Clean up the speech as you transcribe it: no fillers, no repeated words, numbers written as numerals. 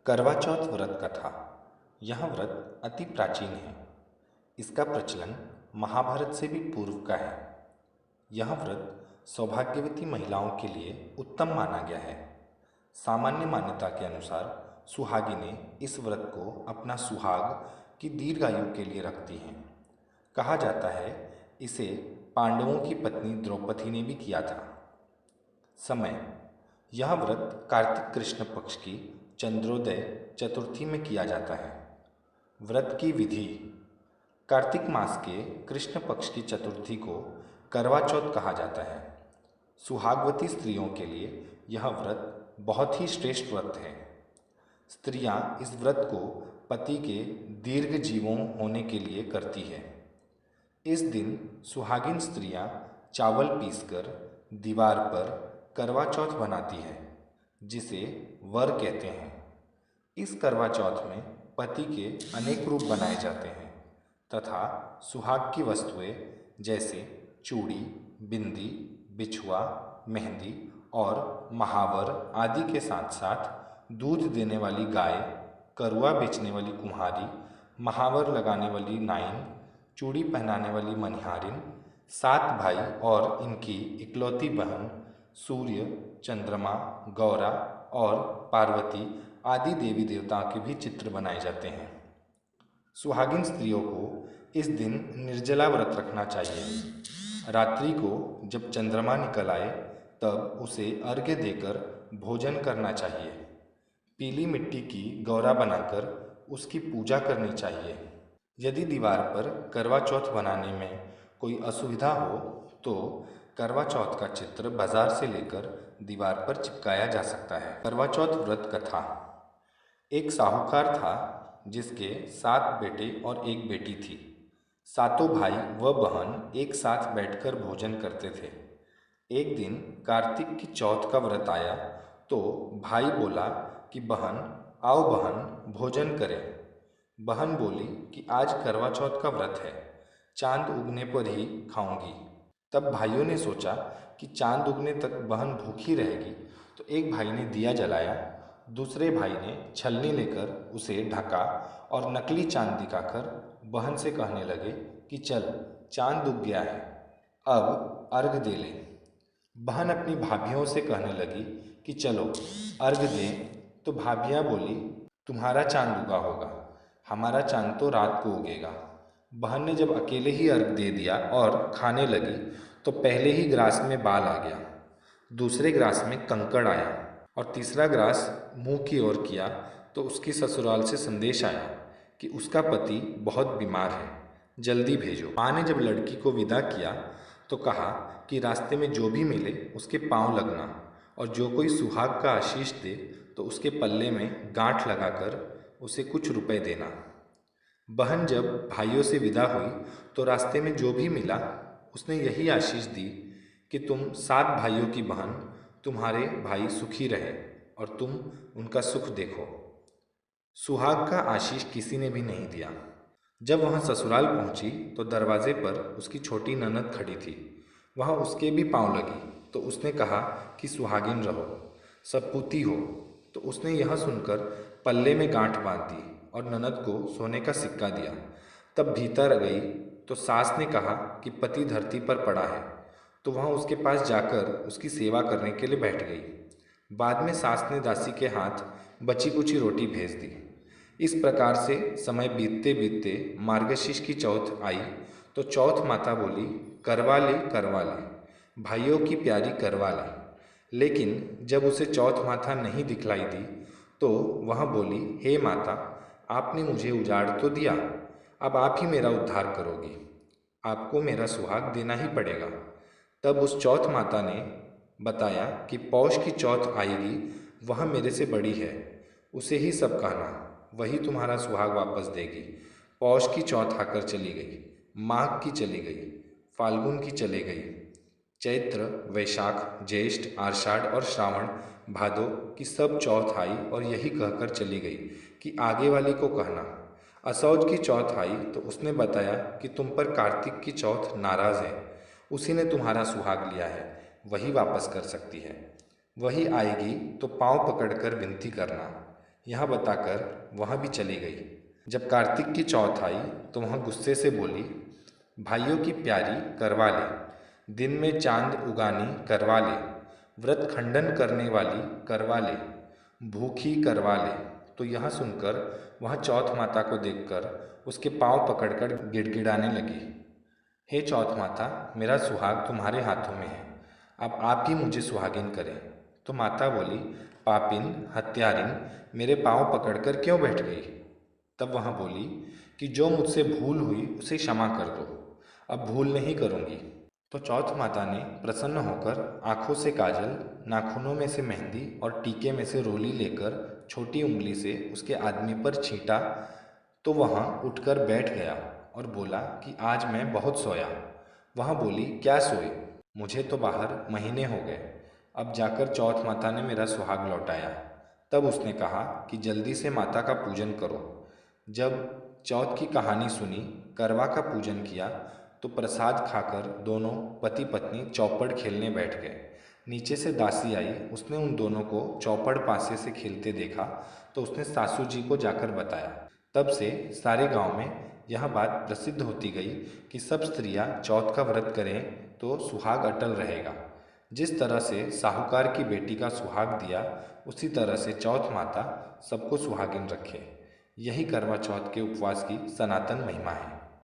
करवा चौथ व्रत कथा। यह व्रत अति प्राचीन है। इसका प्रचलन महाभारत से भी पूर्व का है। यह व्रत सौभाग्यवती महिलाओं के लिए उत्तम माना गया है। सामान्य मान्यता के अनुसार सुहागिनें इस व्रत को अपना सुहाग की दीर्घायु के लिए रखती हैं। कहा जाता है इसे पांडवों की पत्नी द्रौपदी ने भी किया था। समय: यह व्रत कार्तिक कृष्ण पक्ष की चंद्रोदय चतुर्थी में किया जाता है। व्रत की विधि: कार्तिक मास के कृष्ण पक्ष की चतुर्थी को करवा चौथ कहा जाता है। सुहागवती स्त्रियों के लिए यह व्रत बहुत ही श्रेष्ठ व्रत है। स्त्रियां इस व्रत को पति के दीर्घ जीवों होने के लिए करती है। इस दिन सुहागिन स्त्रियां चावल पीसकर दीवार पर करवा चौथ बनाती है, जिसे वर कहते हैं। इस करवा चौथ में पति के अनेक रूप बनाए जाते हैं तथा सुहाग की वस्तुएं जैसे चूड़ी, बिंदी, बिछुआ, मेहंदी और महावर आदि के साथ साथ दूध देने वाली गाय, करुआ बेचने वाली कुम्हारी, महावर लगाने वाली नाइन, चूड़ी पहनाने वाली मनिहारिन, 7 भाई और इनकी इकलौती बहन सूर्य, चंद्रमा, गौरा और पार्वती आदि देवी देवताओं के भी चित्र बनाए जाते हैं। सुहागिन स्त्रियों को इस दिन निर्जला व्रत रखना चाहिए। रात्रि को जब चंद्रमा निकल आए तब उसे अर्घ्य देकर भोजन करना चाहिए। पीली मिट्टी की गौरा बनाकर उसकी पूजा करनी चाहिए। यदि दीवार पर करवा चौथ बनाने में कोई असुविधा हो तो करवा चौथ का चित्र बाजार से लेकर दीवार पर चिपकाया जा सकता है। करवा चौथ व्रत कथा। एक साहूकार था जिसके 7 बेटे और एक बेटी थी। सातों भाई व बहन एक साथ बैठकर भोजन करते थे। एक दिन कार्तिक की चौथ का व्रत आया तो भाई बोला कि बहन, आओ बहन, भोजन करें। बहन बोली कि आज करवा चौथ का व्रत है, चांद उगने पर ही खाऊंगी। तब भाइयों ने सोचा कि चांद उगने तक बहन भूखी रहेगी, तो एक भाई ने दिया जलाया, दूसरे भाई ने छलनी लेकर उसे ढका और नकली चांद दिखाकर बहन से कहने लगे कि चल, चांद उग गया है, अब अर्घ दे ले। बहन अपनी भाभियों से कहने लगी कि चलो अर्घ दें, तो भाभियाँ बोली, तुम्हारा चांद उगा होगा, हमारा चांद तो रात को उगेगा। बहन ने जब अकेले ही अर्घ दे दिया और खाने लगी तो पहले ही ग्रास में बाल आ गया, दूसरे ग्रास में कंकड़ आया और तीसरा ग्रास मुंह की ओर किया तो उसकी ससुराल से संदेश आया कि उसका पति बहुत बीमार है, जल्दी भेजो। माँ ने जब लड़की को विदा किया तो कहा कि रास्ते में जो भी मिले उसके पांव लगना और जो कोई सुहाग का आशीष दे तो उसके पल्ले में गांठ लगाकर उसे कुछ रुपए देना। बहन जब भाइयों से विदा हुई तो रास्ते में जो भी मिला उसने यही आशीष दी कि तुम 7 भाइयों की बहन, तुम्हारे भाई सुखी रहे और तुम उनका सुख देखो। सुहाग का आशीष किसी ने भी नहीं दिया। जब वह ससुराल पहुंची तो दरवाजे पर उसकी छोटी ननद खड़ी थी। वह उसके भी पांव लगी तो उसने कहा कि सुहागिन रहो, सपूती हो। तो उसने यह सुनकर पल्ले में गांठ बांध दी और ननद को सोने का सिक्का दिया। तब भीतर गई तो सास ने कहा कि पति धरती पर पड़ा है, तो वह उसके पास जाकर उसकी सेवा करने के लिए बैठ गई। बाद में सास ने दासी के हाथ बची कुची रोटी भेज दी। इस प्रकार से समय बीतते बीतते मार्गशीर्ष की चौथ आई तो चौथ माता बोली, करवा ले करवा ले, भाइयों की प्यारी करवा ले। लेकिन जब उसे चौथ माता नहीं दिखलाई दी तो वह बोली, हे माता, आपने मुझे उजाड़ तो दिया, अब आप ही मेरा उद्धार करोगी, आपको मेरा सुहाग देना ही पड़ेगा। तब उस चौथ माता ने बताया कि पौष की चौथ आएगी, वह मेरे से बड़ी है, उसे ही सब कहना, वही तुम्हारा सुहाग वापस देगी। पौष की चौथ आकर चली गई, माघ की चली गई, फाल्गुन की चली गई, चैत्र, वैशाख, ज्येष्ठ, आषाढ़ और श्रावण, भादो की सब चौथ आई और यही कहकर चली गई कि आगे वाली को कहना। असौज की चौथ आई तो उसने बताया कि तुम पर कार्तिक की चौथ नाराज है, उसी ने तुम्हारा सुहाग लिया है, वही वापस कर सकती है, वही आएगी तो पांव पकड़कर विनती करना। यह बताकर वह भी चली गई। जब कार्तिक की चौथ आई तो वह गुस्से से बोली, भाइयों की प्यारी करवा ले, दिन में चांद उगानी करवा ले, व्रत खंडन करने वाली करवा ले, भूखी करवा ले। तो यह सुनकर वह चौथ माता को देखकर उसके पांव पकड़कर गिड़गिड़ाने लगी। हे चौथ माता, मेरा सुहाग तुम्हारे हाथों में है, अब आप ही मुझे सुहागिन करें। तो माता बोली, पापिन हत्यारिन, मेरे पांव पकड़कर क्यों बैठ गई? तब वह बोली कि जो मुझसे भूल हुई उसे क्षमा कर दो, अब भूल नहीं करूँगी। तो चौथ माता ने प्रसन्न होकर आंखों से काजल, नाखूनों में से मेहंदी और टीके में से रोली लेकर छोटी उंगली से उसके आदमी पर छींटा तो वह उठकर बैठ गया और बोला कि आज मैं बहुत सोया। वह बोली, क्या सोए? मुझे तो बाहर महीने हो गए, अब जाकर चौथ माता ने मेरा सुहाग लौटाया। तब उसने कहा कि जल्दी से माता का पूजन करो। जब चौथ की कहानी सुनी, करवा का पूजन किया, तो प्रसाद खाकर दोनों पति पत्नी चौपड़ खेलने बैठ गए। नीचे से दासी आई, उसने उन दोनों को चौपड़ पासे से खेलते देखा तो उसने सासू जी को जाकर बताया। तब से सारे गांव में यह बात प्रसिद्ध होती गई कि सब स्त्रियां चौथ का व्रत करें तो सुहाग अटल रहेगा। जिस तरह से साहूकार की बेटी का सुहाग दिया, उसी तरह से चौथ माता सबको सुहागिन रखे। यही करवा चौथ के उपवास की सनातन महिमा है।